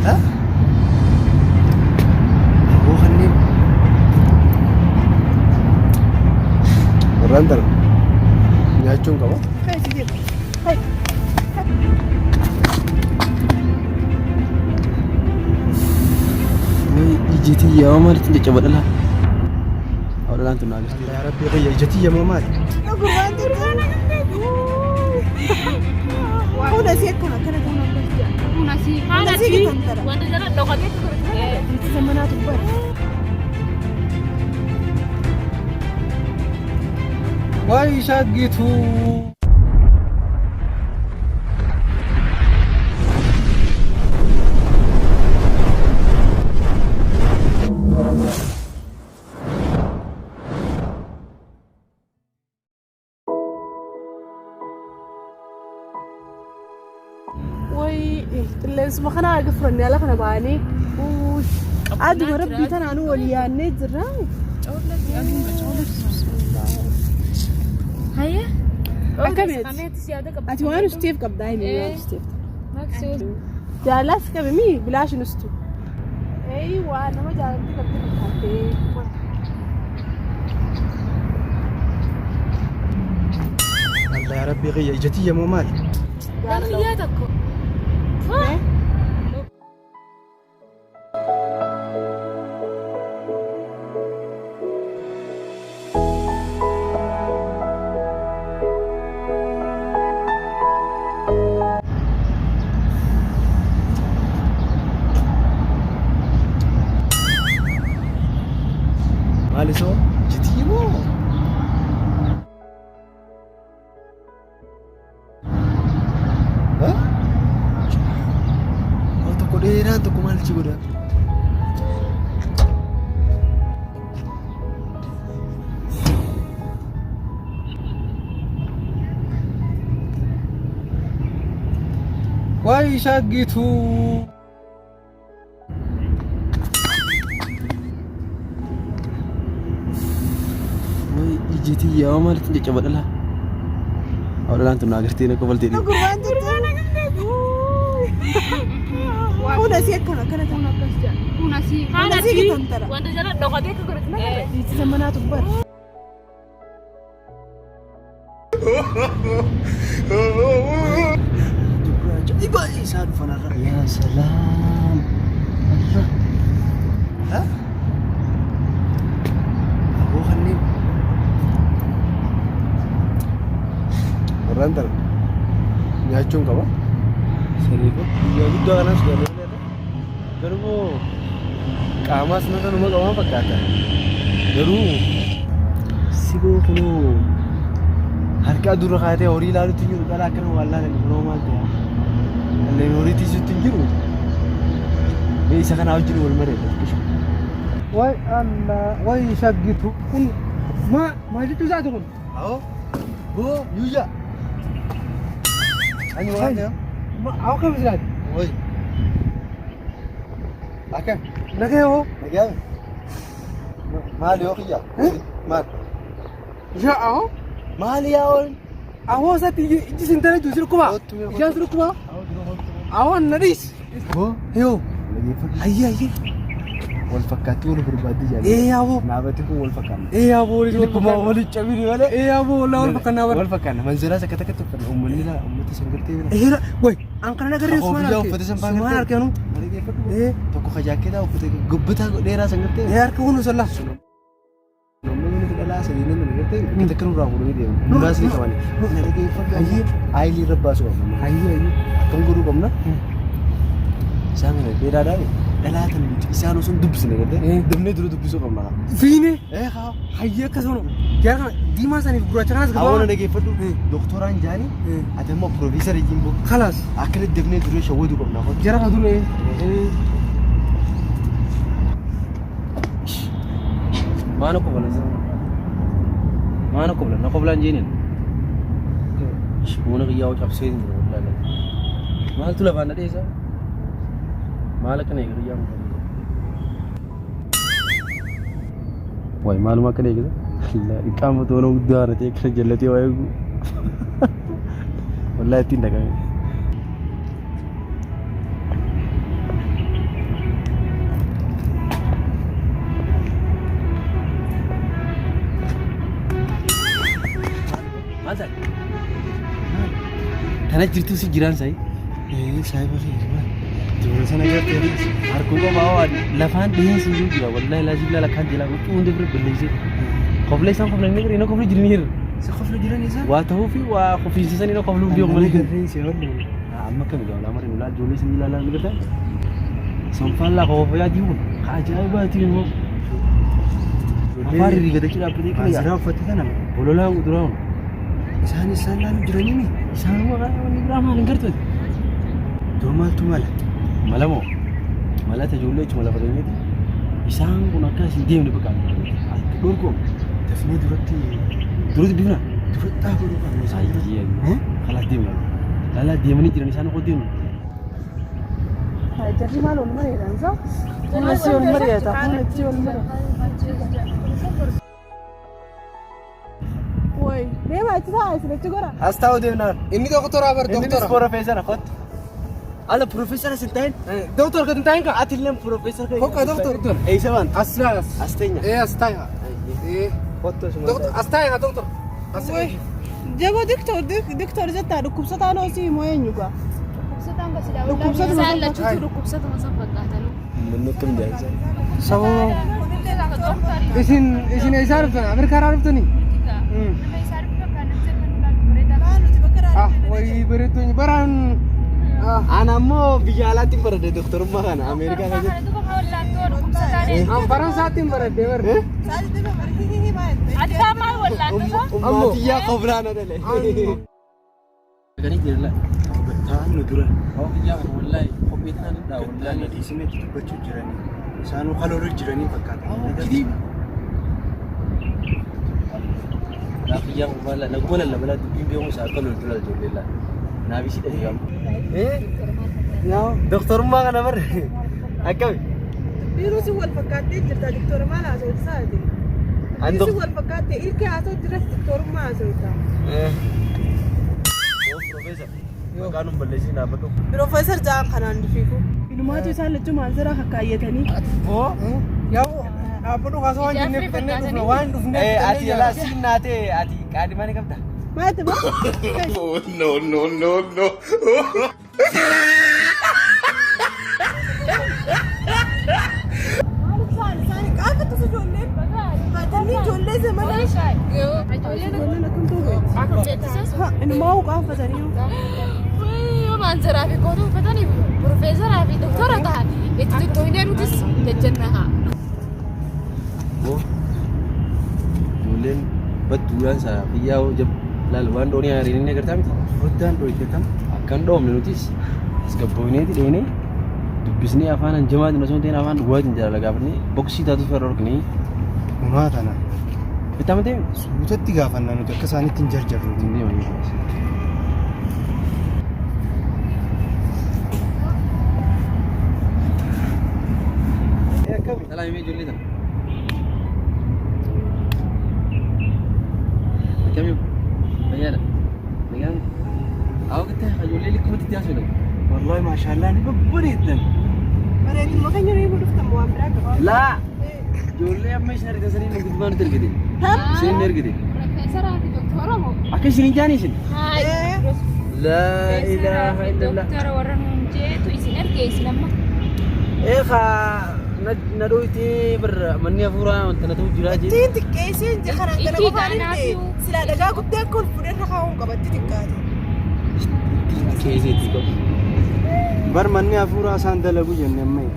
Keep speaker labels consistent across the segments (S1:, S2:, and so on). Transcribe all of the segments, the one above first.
S1: ها هو خلني الرندر نياچون كبا
S2: هاي تجيب هاي
S1: يجيتي يا مال تجيب لها ولا انت ناقص يا ربي غير يجيتي يا مال
S2: اقول انت هو نسيكم كانت هنا نسيك انا نسيك وانا جرى لو قضيت تسمنات البر
S1: واي شاقيتو
S2: اسمه خنا قفرني على خنا بعاني عاد ربي تنانو ولياني زراي هيا أكمل أتوانو ستيف قبضايني ستيف جالس كبمي بلاش نستو أيوة أنا ما جالس قبضي
S1: الله يا ربي غير جتي يا مال
S2: لا غياتك
S1: مالسو جتي مو ها Kodera tu kumal cigoda. Why shagitu? Why ijiti ya mal tinja coba dah. Orang tu nak ngerti nak kau boleh
S2: aku bantu tu. هو نسيك كانت هنا بس هو نسيك تنترى وانت جرى لو قضيت كرت لك تسمنات كبر
S1: يبقى يسال فنا يا سلام الله ها هو خلني الرندر نياچون كبا سريكو يا بده انا سؤال garbo kamas na kan mo kawan pagkata garu sibo kuno harka dura khaate ori lalu tinju kala kan walla ne no mal ya alle ori tinju tinju be isa kana awjini wal mare wai alla wai shagitu kun ma jitu za to kun aw go yuja ani wala ma aw kam zat oi akka nagayo nagayo mal yo khiya mal
S2: ya aw
S1: mal ya ol
S2: aw sati jisintana jusir kuma jasir kuma aw nadis
S1: ho yo ayya wal fakatu wal burbadi jale
S2: awo
S1: nabati wal fakana
S2: awo
S1: kuma wal chabiri wala
S2: awo wal fakana
S1: wal fakana manzira sakata katu ummani la ummati sangarte
S2: boy an kana nagare usman
S1: usman arkanu to ko khajakeda ufute gubbata dera sangarte
S2: yar ko nu sallah
S1: nomni dala sadine min garte kitakru rahu ni de nasli kawani narege fakka ayli rabbasu ayyi kan guru kamna samene dera dai دلاتن إنسانو سن دبس نقدر دمني درو دبسو كم نقا
S2: فيني
S1: خا
S2: هيا كسرو جانا دي ما سني بقولك أنا
S1: كذا أولا نجي فتو دكتوران جاني هذا ما بروفيسور يجيبو
S2: خلاص
S1: أكل دمني درو شوودو كم نقا
S2: جرا هذول
S1: ما نقبل ما نقبل جينين شو نقيا وجابسين ولا ما قلت له فانا ديسا مالك نيجي رجال واي مالو ما كنيجي لا إقامة تونا ودارة تيك جلتي وايو والله تين دكان Kana jirtu si jiran sai. Sai basi. Jurus sana kerja. Harku ko bawa lafan dihin si jira. Wallahi lazim la kan jela. Itu unde ber belize. Qobla san qobla ni ino qobla jirnir. Si qobla jiran isa. Wa tawfi wa khufi san ino qobla bi qobla. Si hollo. Amma kam do na marin la joli sin la la ngata. Sampan la qofa ya diun. Ajaiba tino. Afari riga da kira pedi kira. Azra fatana. Bolola udron. Isaan lalu jirani ni. Isaan wa ni Dirama ngartu. Domal tu mala. Malamo. Mala ta jolle ci mala fadani. Isaan kun akasi dem ni bakam. Don ko. Tafni durati duna. Durata ko kan sai dia. Khalas dem. Lala dem ni jirani isaan ko dem.
S2: Hai jadi malu mari dansa. Masih on mari ya ta. Masih on mari. Woi, dia macam apa sih? Cakap.
S1: Astau demnar.
S3: Ini doktor apa?
S1: Ini profesor akot. Ala profesor sintain.
S3: Doktor kan tanya kan?
S1: Atilam profesor ka.
S3: Kok doktor?
S1: Eh saban.
S3: Aslas.
S1: Astenya.
S3: Astaya.
S1: Foto semua.
S3: Doktor Astaya doktor.
S2: Woi, jago doktor jata rukup sata no si moyen juga. Rukup sata
S4: Sala cucu rukup satu masa fakatan.
S1: Menutum jasa.
S3: So, isin Aisar tu, Amerika Arab tu ni. Ah, woi begitu ni baran.
S1: Anamo biala tim berada dokter rumah kan Amerika saja.
S3: Baran saat ini berada ber.
S4: Ada mal wala
S1: Amma dia kobran ada le. Kani jirla. Betan nudura. Oh iya wallahi. Kopitan dah wallahi di sini tu bacu jirani. Sanu kalau jirani pakat. Jadi Laki yang wala nagwala la bala bibiyong sa kalul tulal jolila. Nabi si dahiyam. Ya, doktor ma kana bar. Akaw.
S2: Biru si wal fakate jirta doktor ma la so saade.
S1: Ando.
S2: Si wal fakate ilke aso jirta doktor ma so ta.
S1: Profesor. Kanum balesi na bado.
S2: Profesor jam khanan difiku. Ilmu tu sal cuma zara hakayetani.
S3: Oh, ya. Apa tu kasawan jenis petani tu wan tu.
S1: Ati ala sinate ati kadi mani kapta.
S2: Mate ba?
S5: No.
S2: Sani apa tu sejolle? Tani jolle zaman. Jolle nak kuntu. Ha, ini mau kau apa tadi?
S4: Manzar afi kodu fatani profesor afi doktor ata. Itu tu ini rutis jannah.
S1: Julen betulan sa biyau jeb lalwan doni hari ini kertam udan doi kertam akan dom notis skabo ini ti dene dubisni afanan jamaat nasun tin afan dua jenjara laga ni boksi tatu feror kini
S3: Mana tanah?
S1: betam te
S3: Sudah 3 afan nanu tu kesani tinjar jaru.
S1: ini mani
S3: Kami.
S1: salah ini julen kami bayar dengan awak kita julen likum tiada sudah
S3: Wallahi masyaallah ni berit dan.
S2: Mari itu makanya ni budak tamu ambil.
S1: la julen amma shari dasari ni gudman tergede sini nergede
S4: Profesor afi doktor Oromo.
S1: akan sini jani sini
S4: Hai.
S1: la ilaha illallah
S4: Doktor orang je tu isi erke Islam mah.
S1: kha nadoiti ber manni afura antana tu jiraji
S2: Tinti kesin je kharan kana
S4: Iki
S2: ko farin
S4: kana
S2: de.
S4: tu.
S2: Sila daga gudda kul fudan rakhaun ka batti tikati.
S1: kesi tiko
S3: Bar manni afura sandalagu jenne mai.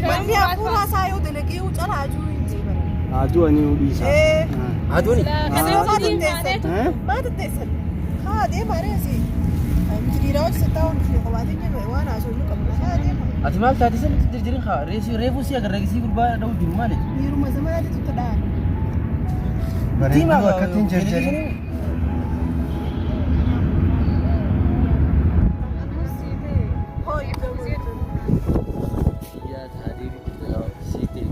S2: Mandi apura sayo delege u chara aju inji bara.
S3: Aju ani udisa.
S1: aduh ni
S2: Ma ta tesal. Ha de mare si. Inji rawat setahun fi khawati ni wa na so lu kabla ha de.
S1: atmal tadi sen dirjirin kha refu si agar regi si kurba dau di rumah le
S2: Ni rumah zaman ada tu tada.
S3: Bari tu akatin jarjari.
S2: Hoy,
S1: ya tadi siti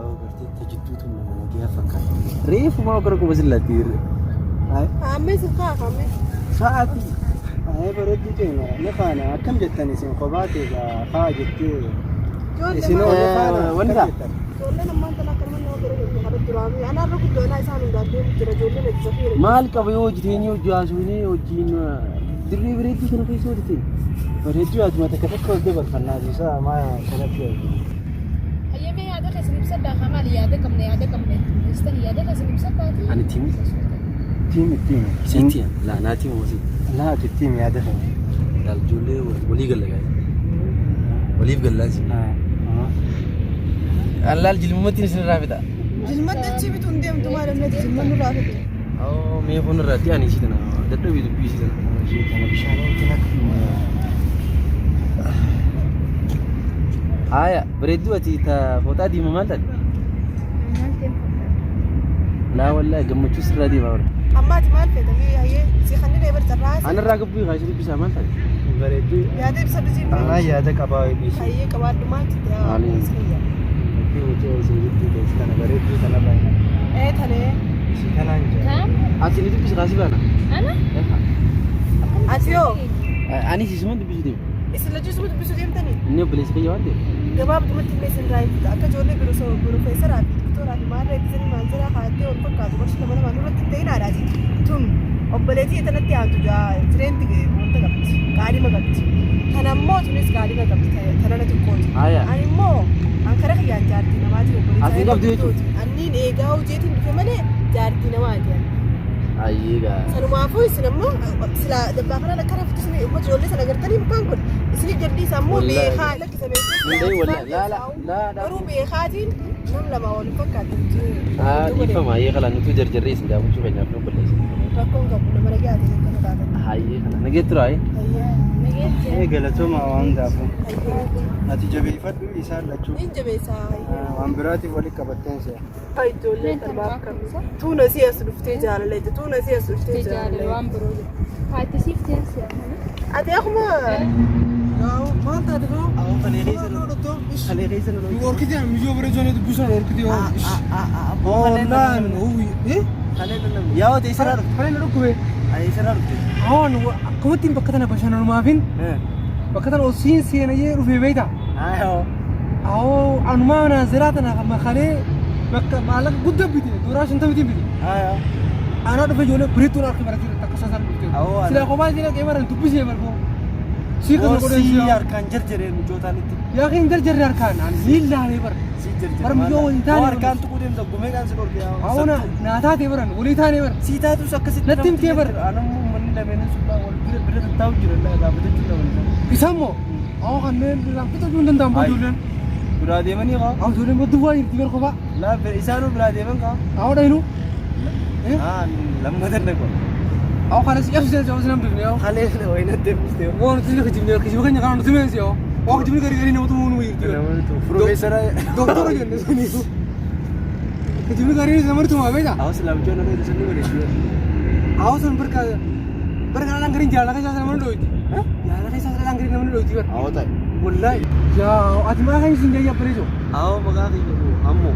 S1: oh berarti tajitu tu mana dia fakar refu mau karo ko basilatir ay
S2: ame suka kame.
S3: Saat ay berit tu ni. Lekana akam jettani sin qobati ga khajti. Isino lekana
S1: wanda
S2: Jolle namman tana karman no bere ko kada turami. Ana ro ko dona isa min gadde jira jolle ne safire.
S1: mal ka bayo jiteni o jasuni o jin
S3: dirree bareedduu kana keessa oolite bareedduu aduma takka takka ol dabarfannaa isaa maa kanatti
S4: Ayyamee yaada keessa ibsaddaa hamal yaada qabne istan yaada keessa ibsaddaati.
S1: Ani tiimi.
S3: tiimi
S1: Siiti la naa tiimi wasi.
S3: laa tiimi yaada kana
S1: Dal ijoollee walii galla gaa'e. Waliif gallaasi. Allaal jilmumatti isin irraa fida.
S2: Jilmatti achi bitu hin deemtu maal inni jilmannu irraa fidu.
S1: Mee kun irratti ani ishii tana dadhabee dubbii ishii tana.
S3: ishee kana bishaan wajjin akka
S1: Aya, bereedduu ati fooxaa diimaa maal taate? Laa wallahi gammachuu sirraa deemaa bara.
S2: Ammaati maal feetamee hayyee si kanneen eebar carraa.
S1: Anarraa gabbuu kaasuu dubbisaa maal taate?
S3: bareedduu
S2: Yaada ibsaddu siin.
S3: anaa yaada qabaa ibsu
S2: Hayyee qabaadhu maati.
S3: mucaa ishee gidduu kana bareedduu kana baay'ina
S2: Talee.
S3: ishee kanaan jira
S1: Ati ni dubbisa kaasii baana?
S4: Ana?
S2: Ati yoo
S1: Ani siisumaan dubbisu deema.
S2: isin lachuu sumatu bisu deemtanii.
S1: Inni obboleessa kiyya waan ta'eef.
S2: Gabaabdumatti illee isin irraa himta akka ijoollee birofeessaraa fi doktoraa fi maal reebbisanii maal jira haadhee wal fakkaatu qarshii lama lamaan irratti hin ta'inaadhaati. Tun obboleettii tanatti aantu jireenti wanta qabdi qaadhima qabdi. Tanammoo tunis qaadhima qabdi tanana xiqqooti. Ani immoo ankara kiyyaan jaartii namaati obboleettii.
S1: Ati qabdi jechuudha.
S2: Anniin eegaa hojiitiin dhufe malee jaartii namaati.
S1: Ayyeegaa.
S2: Sanumaafuu isin ammoo sila dabbaa kanaan akka raftu isin ijoollee sana agartanii mukaan kun isin jalliisa ammoo beekaa lakkisa garuu beekaatiin nam lama wal fakkaatu.
S1: Dhiifama hayyee kana nuti jarjarree isin gaafachuu keenyaaf nu balleessa.
S2: Rakkoon qabu nama nagaate akkana taatan.
S1: Hayyee kana nageetti ture hayyee.
S3: galatooma waan gaafu ati jabeeffadhu isaan lachuu
S2: Niin jabeessaa.
S3: waan biraatiif walitti qabatteen se'a
S2: Ijoollee darbaa kamisa. Tuuna si as dhuftee jaalallee tuuna si as dhuftee jaalallee.
S4: waan biroo haati siif teessee
S2: Ati akkuma maal taate boo?
S1: Kalee keessa nu
S3: Orkidee mijoo bara ijoollee dubbisan orkidee Boonaan
S1: yaa ta'e isaraa dhufte.
S3: Kalee na dhukkube
S1: Isaraa dhufte.
S3: Awaan akkamittiin bakka tana bashannanumaafin bakka tana osiin seenayee dhufee beeyta awoo anumaa naaziraa tana makalee bakka maallaqa guddaa bite dooraa 50 bite ana dhufe ijoollee biriittuun harka baratii takka sasaan dhufte silaa kophaa jira qeebaran dubbisee barkoo sii kana godhee
S1: Sii harkaan jarjaree mijootaanitti.
S3: yaa kan jarjarre harkaan ani miillaalee bar
S1: Sii jarjaree.
S3: Bara mijoo waliin taane
S1: harkaan tuquu deemsa gumee kan si dhorkee.
S3: awona naataatee baran walii taanee bar
S1: Sii taatus akkasitti.
S3: Natti himtee bara.
S1: Anammoo manni lameenis wal bira taa'u jira dhaabbatachuu dhaban.
S3: isaan moo awoo kanneen biraan fixachuu hin danda'an boo ijoolleen
S1: Biraa deemanii qaba.
S3: awoo ijoolleen bodduu waa jirti bar kophaa
S1: Isaanuu biraa deeman qaba.
S3: awoo dhayinu
S1: Lammatan na qaba.
S3: awoo kana si cabsisee si awwaasi namtufne awoo
S1: Kalee wayina deemiste.
S3: Wah, nanti dia kejimnya keenya kan nanti messi yo. Wah, kejimnya gari-gari nama tuh mau gitu.
S1: Profesor
S3: Dokter aja nih sini. Kejimnya gari ini sama itu mau apa ya?
S1: awas lah ujian nanti disini beres.
S3: Awas kan berkenalan garin jalan kan sama mana itu? Jalan kan sama garin nama itu kan?
S1: Awas tak.
S3: Wallahi. Ya, ati mana kan sini aja pergi jo.
S1: Awas makanya ibu, ammo.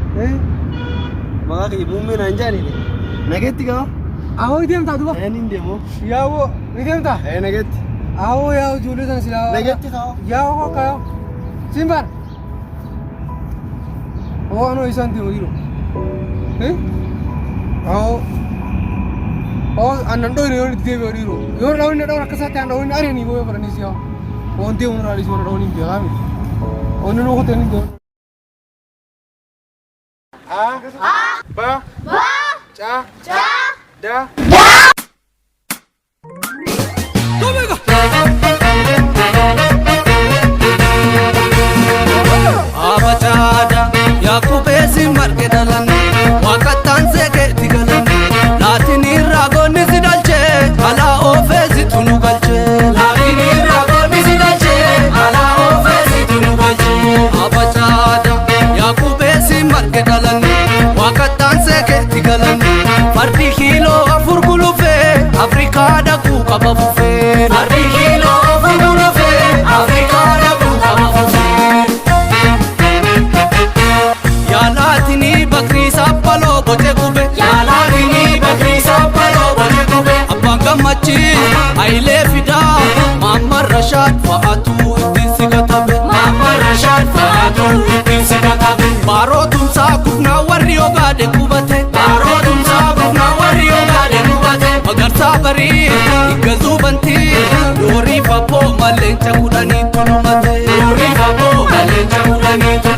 S1: Makanya ibu main aja nih. Negatif kau?
S3: Awas dia tak tuh.
S1: Ini dia mau.
S3: Ya, wo, ini dia tak.
S1: Negatif.
S3: Awas ya, jualan sana sila.
S1: Negatif kau.
S3: Ya, wo kau. Simpan. Oh, anu isan dia mau Awas. Oh, anak doi ni dia beriru. Yo, lawan ni lawan kesat yang lawan hari ni boleh berani siapa. Oh, dia orang lari suara lawan ni dia kami. Oh, ni orang hotel ni dia. Ba. Ca. Da.
S5: Abacada, Yakubesi markedalan, Wakatan seke tigalan, Latini ragoni sidalche, ala ofesi tunugalche, Latini ragoni sidalche, ala ofesi tunugalche. Abacada, Yakubesi markedalan, Wakatan seke tigalan, Farti kilo afur kulufe, malleen cakudhanii tulumate. Gurri fagoo malleen cakudhanii tulumate.